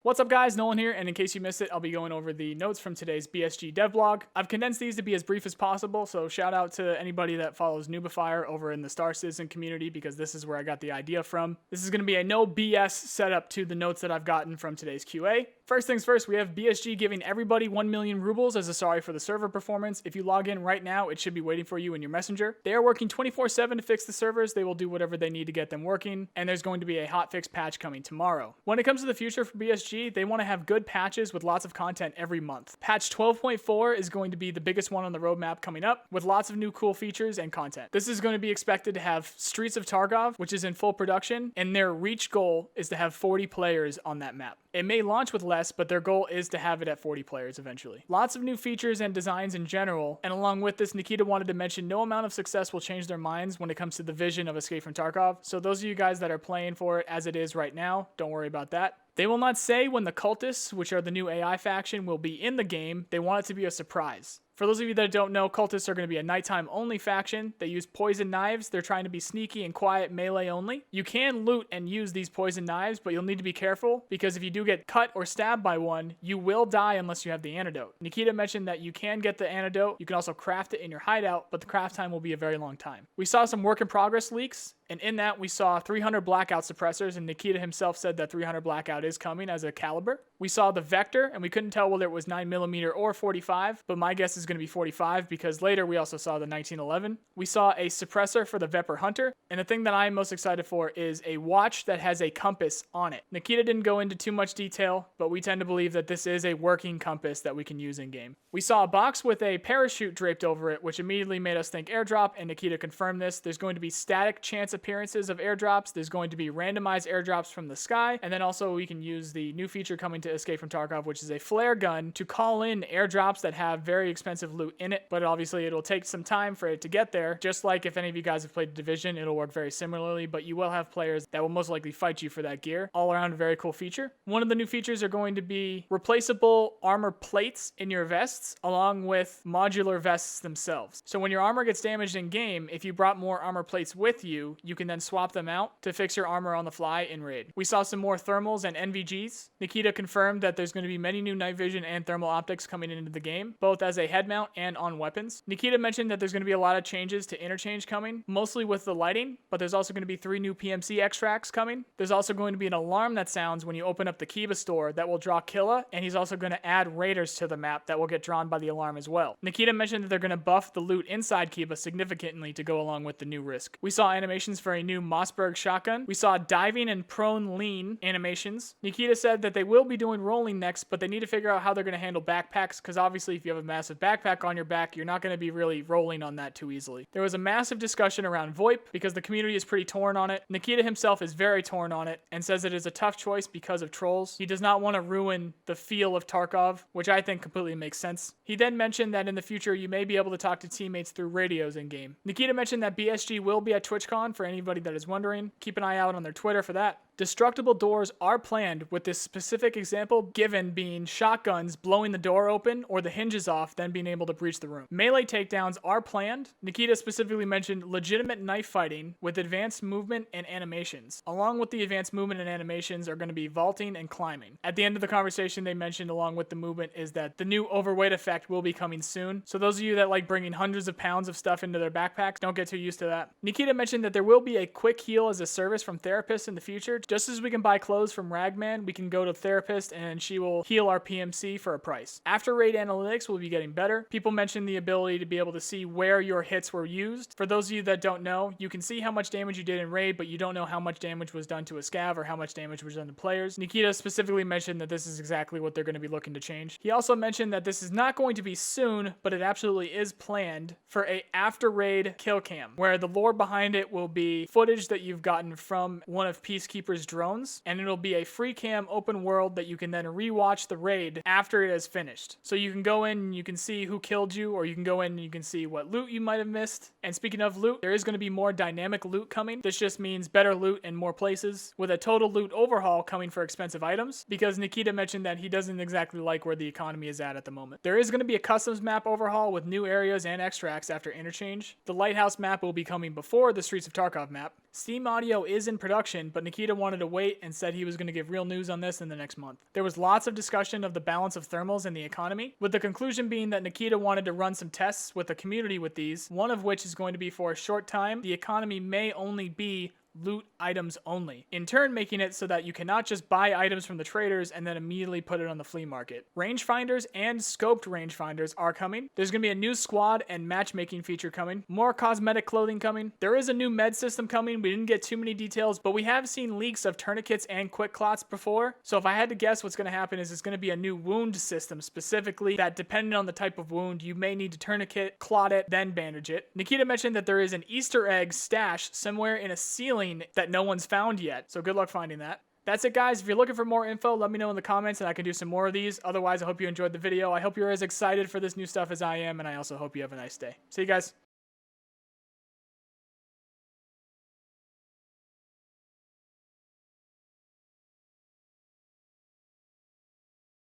What's up guys, Nolan here, and in case you missed it, I'll be going over the notes from today's BSG DevBlog. I've condensed these to be as brief as possible, so shout out to anybody that follows Noobifier over in the Star Citizen community because this is where I got the idea from. This is going to be a no BS setup to the notes that I've gotten from today's QA. First things first, we have BSG giving everybody 1 million rubles as a sorry for the server performance. If you log in right now, it should be waiting for you in your messenger. They are working 24/7 to fix the servers. They will do whatever they need to get them working, and there's going to be a hotfix patch coming tomorrow. When it comes to the future for BSG, they want to have good patches with lots of content every month. Patch 12.4 is going to be the biggest one on the roadmap coming up, with lots of new cool features and content. This is going to be expected to have Streets of Tarkov, which is in full production, and their reach goal is to have 40 players on that map. It may launch with less, but their goal is to have it at 40 players eventually. Lots of new features and designs in general, and along with this, Nikita wanted to mention no amount of success will change their minds when it comes to the vision of Escape from Tarkov, so those of you guys that are playing for it as it is right now, don't worry about that. They will not say when the Cultists, which are the new AI faction, will be in the game. They want it to be a surprise. For those of you that don't know, Cultists are going to be a nighttime only faction. They use poison knives. They're trying to be sneaky and quiet, melee only. You can loot and use these poison knives, but you'll need to be careful because if you do get cut or stabbed by one, you will die unless you have the antidote. Nikita mentioned that you can get the antidote. You can also craft it in your hideout, but the craft time will be a very long time. We saw some work in progress leaks, and in that we saw 300 Blackout suppressors, and Nikita himself said that 300 Blackout is coming as a caliber. We saw the Vector, and we couldn't tell whether it was 9mm or 45, but my guess is going to be 45 because later we also saw the 1911. We saw a suppressor for the Vepr Hunter, and the thing that I'm most excited for is a watch that has a compass on it. Nikita didn't go into too much detail, but we tend to believe that this is a working compass that we can use in game. We saw a box with a parachute draped over it, which immediately made us think airdrop, and Nikita confirmed this. There's going to be static chance appearances of airdrops. There's going to be randomized airdrops from the sky, and then also we can use the new feature coming to Escape from Tarkov, which is a flare gun to call in airdrops that have very expensive loot in it, but obviously it'll take some time for it to get there. Just like if any of you guys have played Division, it'll work very similarly, but you will have players that will most likely fight you for that gear. All around a very cool feature. One of the new features are going to be replaceable armor plates in your vests, along with modular vests themselves. So when your armor gets damaged in game, if you brought more armor plates with you, you can then swap them out to fix your armor on the fly in raid. We saw some more thermals and NVGs. Nikita confirmed that there's going to be many new night vision and thermal optics coming into the game, both as a head mount and on weapons. Nikita mentioned that there's going to be a lot of changes to interchange coming, mostly with the lighting, but there's also going to be 3 new PMC extracts coming. There's also going to be an alarm that sounds when you open up the Kiba store that will draw Killa, and he's also going to add raiders to the map that will get drawn by the alarm as well. Nikita mentioned that they're going to buff the loot inside Kiba significantly to go along with the new risk. We saw animations for a new Mossberg shotgun. We saw diving and prone lean animations. Nikita said that they will be doing rolling next, but they need to figure out how they're going to handle backpacks because obviously if you have a massive backpack on your back, you're not going to be really rolling on that too easily. There was a massive discussion around VoIP because the community is pretty torn on it. Nikita himself is very torn on it and says it is a tough choice because of trolls. He does not want to ruin the feel of Tarkov, which I think completely makes sense. He then mentioned that in the future you may be able to talk to teammates through radios in game. Nikita mentioned that BSG will be at TwitchCon for anybody that is wondering. Keep an eye out on their Twitter for that. Destructible doors are planned, with this specific example given being shotguns blowing the door open or the hinges off, then being able to breach the room. Melee takedowns are planned. Nikita specifically mentioned legitimate knife fighting with advanced movement and animations. Along with the advanced movement and animations are going to be vaulting and climbing. At the end of the conversation, they mentioned along with the movement is that the new overweight effect will be coming soon. So those of you that like bringing hundreds of pounds of stuff into their backpacks, don't get too used to that. Nikita mentioned that there will be a quick heal as a service from therapists in the future. Just as we can buy clothes from Ragman, we can go to therapist and she will heal our PMC for a price. After raid analytics will be getting better. People mentioned the ability to be able to see where your hits were used. For those of you that don't know, you can see how much damage you did in raid, but you don't know how much damage was done to a scav or how much damage was done to players. Nikita specifically mentioned that this is exactly what they're going to be looking to change. He also mentioned that this is not going to be soon, but it absolutely is planned for a after raid kill cam, where the lore behind it will be footage that you've gotten from one of Peacekeeper's drones, and it'll be a free cam open world that you can then rewatch the raid after it is finished. So you can go in and you can see who killed you, or you can go in and you can see what loot you might have missed. And speaking of loot, there is going to be more dynamic loot coming. This just means better loot in more places, with a total loot overhaul coming for expensive items, because Nikita mentioned that he doesn't exactly like where the economy is at the moment. There is going to be a customs map overhaul with new areas and extracts after interchange. The lighthouse map will be coming before the Streets of Tarkov map. Steam Audio is in production, but Nikita wanted to wait and said he was going to give real news on this in the next month. There was lots of discussion of the balance of thermals in the economy, with the conclusion being that Nikita wanted to run some tests with the community with these, one of which is going to be for a short time. The economy may only be loot items only, in turn making it so that you cannot just buy items from the traders and then immediately put it on the flea market. Rangefinders and scoped rangefinders are coming. There's going to be a new squad and matchmaking feature coming. More cosmetic clothing coming. There is a new med system coming. We didn't get too many details, but we have seen leaks of tourniquets and quick clots before. So if I had to guess, what's going to happen is it's going to be a new wound system specifically that, depending on the type of wound, you may need to tourniquet, clot it, then bandage it. Nikita mentioned that there is an Easter egg stash somewhere in a ceiling that no one's found yet, so good luck finding that. That's it, guys. If you're looking for more info, let me know in the comments and I can do some more of these. Otherwise, I hope you enjoyed the video. I hope you're as excited for this new stuff as I am, and I also hope you have a nice day. See you guys.